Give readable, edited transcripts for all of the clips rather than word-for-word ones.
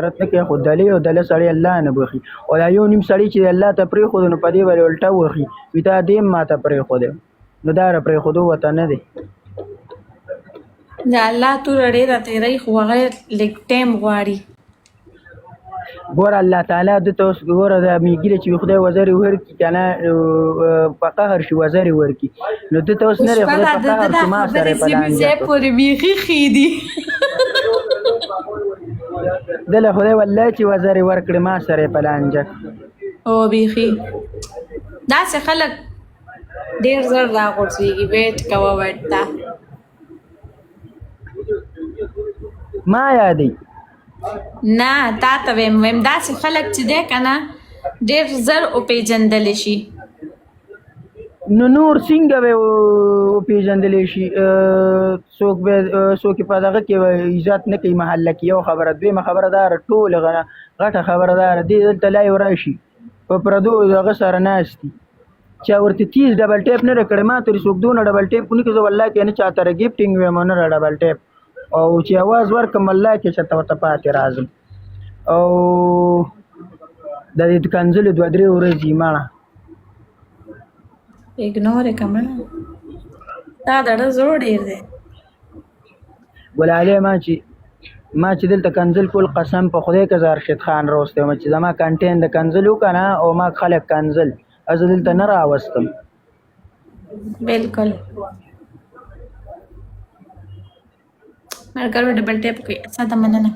شرط نه کوي خو دلی او دله سړی الله نه بخي او دا یو نیم سړی چې الله ته پرېښود نو په دې باندې الټه وخي وي تا دې ما ته پرېښود نو دا را پرېښودو ورته نه دی د الله توره ډېره تېرۍ خو هغه لږ ټایم غواړي. ګوره الله تعالی دته اوس ګوره دا میږي چې خدای وزرې ورکړي که نه په قهر شي وزرې ورکړي نو دته اوس نه دی خدای په قهر شي ما سره یې په لانجه کړو پورې بیخي ښې دي دله خدای والله چې وزرې ورکړې ما سره یې په لانجه او بیخي داسې خلک ډېر زر راغورځېږي ویټ کوه ویټ ته ما یادوي نه تا ته ویم داسې خلک چې دی که نه ډېر زر وپېژندلی شي نو نور څنګه به وپېژندلی شي څوک یې په دغه کې عزت نه کوي محله کې یو خبره دویمه خبره داره ټولې غټه خبره داره دې دلته لایو راشي په پردو دغه سره ناست دي چا ورته تیز ډبل ټیپ نه راکړی ما ترې څوک دونه ډبل ټیپ ونه کړي زه والله کې نه چا سره ګفټینګ ویم نه را ډبل ټیپ او چې اواز ورکړم الله کې چېرته ورته پاتې راځم او د دې کنځلې دوه درې ورځې مړه اګنور یې کړه مړه دا دړه زور ډېر دی ګلالۍ ما چې دلته کنځل کول قسم په خدای که زه ارشد خان راوستی وم چې زما کنټین د کنځل وکړه نه او ما خلک کنځل زه دلته نه راوستم بالکل ملګرو ډبل ټیپ کوي ساده مننه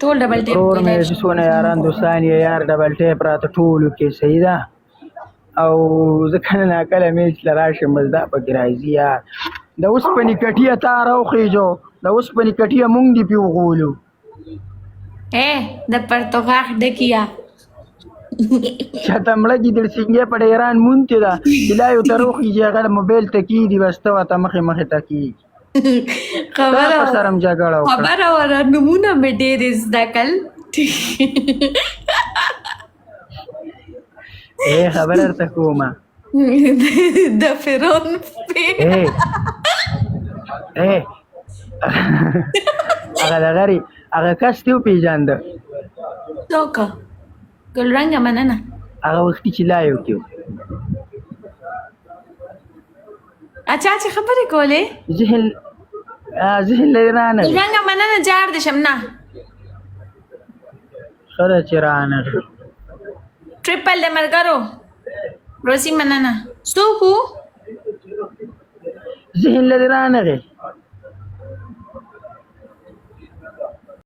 ټول ډبل ټیپ ورور کوي مې څونه یاران دوستان یې یار ډبل ټیپ راته ټولو کې صحیح ده او زه کله ناکله میچ له راشم بس دا پکې راځي یار د اوسپنې کټیه تا راوخېجو د اوسپنې کټیه مونږ دې پې وغولو د پرتوغاښ ډکیه چاته مړه دي درسینګې په ډیران مونتې ده چې لا یو ته روخېږي هغه د موبایل ته کېږدي بس ته ورته مخې ته کېږي خبره په سره م جګړه وکړه خبره وره نومونه مې ډېر زده کړل خبره درته کومه د فرعون هغه دغه هغه کس دې وپېژانده څوک ګلرنګه مننه هغه وختي چې لایو کې و اچھا چې خبرې کولې ذهن لري رانه ګلرنګه مننه جار دې شم نه خره چې رانه ټریپل د ملګرو روسی مننه څوک ذهن لري رانه